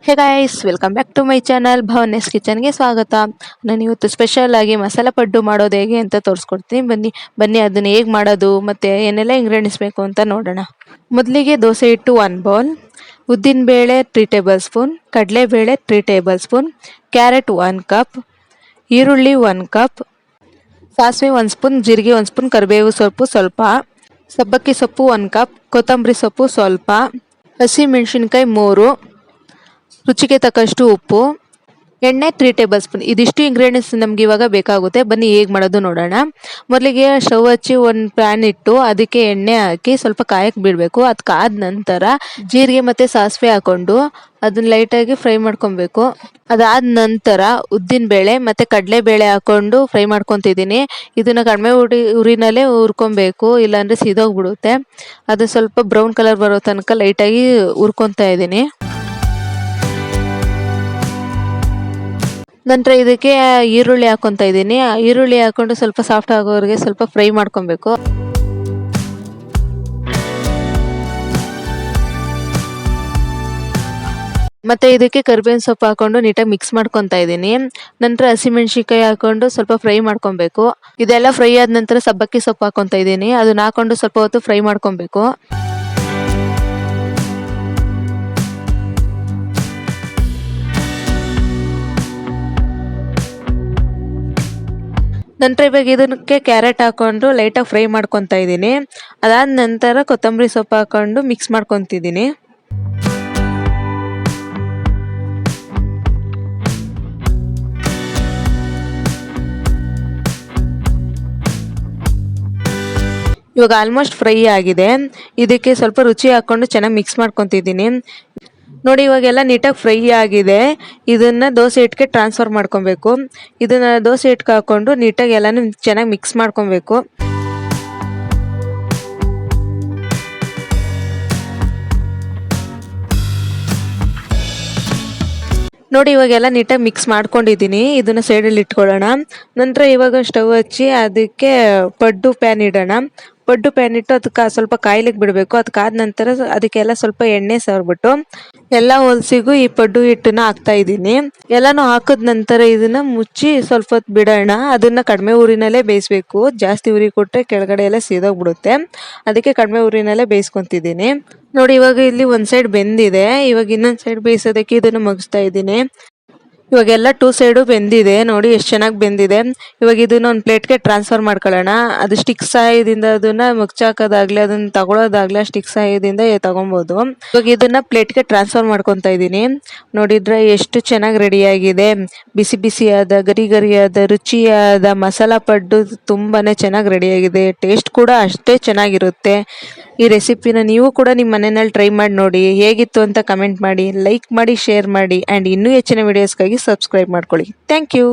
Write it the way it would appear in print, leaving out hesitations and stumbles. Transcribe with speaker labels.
Speaker 1: Hey guys, welcome back to my channel Bhavan's ಕಿಚನ್ಗೆ ಸ್ವಾಗತ. ನಾನು ಇವತ್ತು ಸ್ಪೆಷಲ್ ಆಗಿ ಮಸಾಲ ಪಡ್ಡು ಮಾಡೋದು ಹೇಗೆ ಅಂತ ತೋರಿಸ್ಕೊಡ್ತೀನಿ. ಬನ್ನಿ ಅದನ್ನ ಹೇಗೆ ಮಾಡೋದು ಮತ್ತೆ ಏನೆಲ್ಲ ಇಂಗ್ರೀಡಿಯೆಂಟ್ಸ್ ಬೇಕು ಅಂತ ನೋಡೋಣ. ಮೊದಲಿಗೆ ದೋಸೆ ಹಿಟ್ಟು 1 ಬೌಲ್, ಉದ್ದಿನ ಬೇಳೆ 3 ಟೇಬಲ್ ಸ್ಪೂನ್, ಕಡಲೆಬೇಳೆ 3 ಟೇಬಲ್ ಸ್ಪೂನ್, ಕ್ಯಾರೆಟ್ 1 ಕಪ್, ಈರುಳ್ಳಿ 1 ಕಪ್, ಸಾಸಿವೆ 1 ಸ್ಪೂನ್, ಜೀರಿಗೆ 1 ಸ್ಪೂನ್, ಕರಿಬೇವು ಸೊಪ್ಪು ಸ್ವಲ್ಪ, ಸಬ್ಬಕ್ಕಿ ಸೊಪ್ಪು 1 ಕಪ್, ಕೊತ್ತಂಬರಿ ಸೊಪ್ಪು ಸ್ವಲ್ಪ, ಹಸಿ ಮೆಣಸಿನ್ಕಾಯಿ 3, ರುಚಿಗೆ ತಕ್ಕಷ್ಟು ಉಪ್ಪು, ಎಣ್ಣೆ 3 ಟೇಬಲ್ ಸ್ಪೂನ್. ಇದಿಷ್ಟು ಇಂಗ್ರೀಡಿಯೆಂಟ್ಸ್ ನಮ್ಗೆ ಇವಾಗ ಬೇಕಾಗುತ್ತೆ. ಬನ್ನಿ ಹೇಗೆ ಮಾಡೋದು ನೋಡೋಣ. ಮೊದಲಿಗೆ ಸ್ಟವ್ ಹಚ್ಚಿ ಒಂದು ಪ್ಯಾನ್ ಇಟ್ಟು ಅದಕ್ಕೆ ಎಣ್ಣೆ ಹಾಕಿ ಸ್ವಲ್ಪ ಕಾಯಕ್ಕೆ ಬಿಡಬೇಕು. ಅದು ಕಾದ ನಂತರ ಜೀರಿಗೆ ಮತ್ತು ಸಾಸಿವೆ ಹಾಕೊಂಡು ಅದನ್ನ ಲೈಟಾಗಿ ಫ್ರೈ ಮಾಡ್ಕೊಬೇಕು. ಅದಾದ ನಂತರ ಉದ್ದಿನ ಬೇಳೆ ಮತ್ತು ಕಡಲೆಬೇಳೆ ಹಾಕೊಂಡು ಫ್ರೈ ಮಾಡ್ಕೊತಿದ್ದೀನಿ. ಇದನ್ನು ಕಡಿಮೆ ಉರಿನಲ್ಲೇ ಹುರ್ಕೊಬೇಕು, ಇಲ್ಲಾಂದರೆ ಸಿದೋಗ್ಬಿಡುತ್ತೆ. ಅದು ಸ್ವಲ್ಪ ಬ್ರೌನ್ ಕಲರ್ ಬರೋ ತನಕ ಲೈಟಾಗಿ ಹುರ್ಕೊತಾ ಇದ್ದೀನಿ. ನಂತರ ಇದಕ್ಕೆ ಈರುಳ್ಳಿ ಹಾಕೊತಾ ಇದ್ದೀನಿ. ಈರುಳ್ಳಿ ಹಾಕೊಂಡು ಸ್ವಲ್ಪ ಸಾಫ್ಟ್ ಆಗೋವರೆಗೆ ಸ್ವಲ್ಪ ಫ್ರೈ ಮಾಡ್ಕೊಬೇಕು. ಮತ್ತೆ ಇದಕ್ಕೆ ಕರಿಬೇವಿನ ಸೊಪ್ಪು ಹಾಕೊಂಡು ನೀಟಾಗಿ ಮಿಕ್ಸ್ ಮಾಡ್ಕೊತಾ ಇದ್ದೀನಿ. ನಂತರ ಹಸಿಮೆಣಸಿನ್ಕಾಯಿ ಹಾಕೊಂಡು ಸ್ವಲ್ಪ ಫ್ರೈ ಮಾಡ್ಕೊಬೇಕು. ಇದೆಲ್ಲ ಫ್ರೈ ಆದ ನಂತರ ಸಬ್ಬಕ್ಕಿ ಸೊಪ್ಪು ಹಾಕೊತಾ ಇದ್ದೀನಿ. ಅದನ್ನ ಹಾಕೊಂಡು ಸ್ವಲ್ಪ ಹೊತ್ತು ಫ್ರೈ ಮಾಡ್ಕೊಬೇಕು. ನಂತರ ಇವಾಗ ಇದಕ್ಕೆ ಕ್ಯಾರೆಟ್ ಹಾಕೊಂಡು ಲೈಟಾಗಿ ಫ್ರೈ ಮಾಡ್ಕೊತಾ ಇದ್ದೀನಿ. ಅದಾದ ನಂತರ ಕೊತ್ತಂಬರಿ ಸೊಪ್ಪು ಹಾಕೊಂಡು ಮಿಕ್ಸ್ ಮಾಡ್ಕೊತಿದ್ದೀನಿ. ಇವಾಗ ಆಲ್ಮೋಸ್ಟ್ ಫ್ರೈ ಆಗಿದೆ. ಇದಕ್ಕೆ ಸ್ವಲ್ಪ ರುಚಿ ಹಾಕೊಂಡು ಚೆನ್ನಾಗಿ ಮಿಕ್ಸ್ ಮಾಡ್ಕೊತಿದ್ದೀನಿ. ನೋಡಿ, ಇವಾಗೆಲ್ಲ ನೀಟಾಗಿ ಫ್ರೈ ಆಗಿದೆ. ಇದನ್ನ ದೋಸೆ ಹಿಟ್ಟಿಗೆ ಟ್ರಾನ್ಸ್ಫರ್ ಮಾಡ್ಕೊಬೇಕು. ಇದನ್ನ ದೋಸೆ ಹಿಟ್ಟಿಗೆ ಹಾಕೊಂಡು ನೀಟಾಗಿ ಎಲ್ಲಾನು ಚೆನ್ನಾಗಿ ಮಿಕ್ಸ್ ಮಾಡ್ಕೊಬೇಕು. ನೋಡಿ, ಇವಾಗೆಲ್ಲ ನೀಟಾಗಿ ಮಿಕ್ಸ್ ಮಾಡ್ಕೊಂಡಿದ್ದೀನಿ. ಇದನ್ನ ಸೈಡಲ್ಲಿ ಇಟ್ಕೊಳ್ಳೋಣ. ನಂತರ ಇವಾಗ ಸ್ಟವ್ ಹಚ್ಚಿ ಅದಕ್ಕೆ ಪಡ್ಡು ಪ್ಯಾನ್ ಇಡೋಣ. ಪಡ್ಡು ಪ್ಯಾನ್ ಇಟ್ಟು ಅದಕ್ಕೆ ಸ್ವಲ್ಪ ಕಾಯ್ಲಿಕ್ಕೆ ಬಿಡಬೇಕು. ಅದಕ್ಕಾದ ನಂತರ ಅದಕ್ಕೆಲ್ಲ ಸ್ವಲ್ಪ ಎಣ್ಣೆ ಸವರ್ಬಿಟ್ಟು ಎಲ್ಲ ಹೊಲಸಿಗೂ ಈ ಪಡ್ಡು ಹಿಟ್ಟನ್ನ ಹಾಕ್ತಾ ಇದ್ದೀನಿ. ಎಲ್ಲಾನು ಹಾಕಿದ ನಂತರ ಇದನ್ನ ಮುಚ್ಚಿ ಸ್ವಲ್ಪ ಹೊತ್ತು ಬಿಡೋಣ. ಅದನ್ನ ಕಡಿಮೆ ಊರಿನಲ್ಲೇ ಬೇಯಿಸ್ಬೇಕು. ಜಾಸ್ತಿ ಉರಿ ಕೊಟ್ಟರೆ ಕೆಳಗಡೆ ಎಲ್ಲ ಸೀದೋಗ್ಬಿಡುತ್ತೆ. ಅದಕ್ಕೆ ಕಡಿಮೆ ಊರಿನಲ್ಲೇ ಬೇಯಿಸ್ಕೊತಿದ್ದೀನಿ. ನೋಡಿ, ಇವಾಗ ಇಲ್ಲಿ ಒಂದು ಸೈಡ್ ಬೆಂದಿದೆ. ಇವಾಗ ಇನ್ನೊಂದು ಸೈಡ್ ಬೇಯಿಸೋದಕ್ಕೆ ಇದನ್ನು ಮಗಿಸ್ತಾ ಇದ್ದೀನಿ. ಇವಾಗೆಲ್ಲ 2 ಸೈಡು ಬೆಂದಿದೆ. ನೋಡಿ ಎಷ್ಟು ಚೆನ್ನಾಗಿ ಬೆಂದಿದೆ. ಇವಾಗ ಇದನ್ನ ಒಂದು ಪ್ಲೇಟ್ಗೆ ಟ್ರಾನ್ಸ್ಫರ್ ಮಾಡ್ಕೊಳ್ಳೋಣ. ಅದು ಸ್ಟಿಕ್ ಸಹಾಯದಿಂದ ಅದನ್ನ ಮುಚ್ಚಾಕೋದಾಗ್ಲಿ ಅದನ್ನ ತಗೊಳ್ಳೋದಾಗ್ಲಿ ಸ್ಟಿಕ್ ಸಹಾಯದಿಂದ ತಗೊಬೋದು. ಇವಾಗ ಇದನ್ನ ಪ್ಲೇಟ್ಗೆ ಟ್ರಾನ್ಸ್ಫರ್ ಮಾಡ್ಕೊತಾ ಇದ್ದೀನಿ. ನೋಡಿದ್ರೆ ಎಷ್ಟು ಚೆನ್ನಾಗಿ ರೆಡಿಯಾಗಿದೆ. ಬಿಸಿ ಬಿಸಿಯಾದ ಗರಿಯಾದ ರುಚಿಯಾದ ಮಸಾಲ ಪಡ್ಡು ತುಂಬಾನೇ ಚೆನ್ನಾಗಿ ರೆಡಿಯಾಗಿದೆ. ಟೇಸ್ಟ್ ಕೂಡ ಅಷ್ಟೇ ಚೆನ್ನಾಗಿರುತ್ತೆ. ಈ ರೆಸಿಪಿನ ನೀವು ಕೂಡ ನಿಮ್ಮ ಮನೆಯಲ್ಲಿ ಟ್ರೈ ಮಾಡಿ ನೋಡಿ. ಹೇಗಿತ್ತು ಅಂತ ಕಮೆಂಟ್ ಮಾಡಿ, ಲೈಕ್ ಮಾಡಿ, ಶೇರ್ ಮಾಡಿ ಆ್ಯಂಡ್ ಇನ್ನೂ ಹೆಚ್ಚಿನ ವಿಡಿಯೋಸ್ಗಾಗಿ ಸಬ್ಸ್ಕ್ರೈಬ್ ಮಾಡ್ಕೊಳ್ಳಿ. Thank you.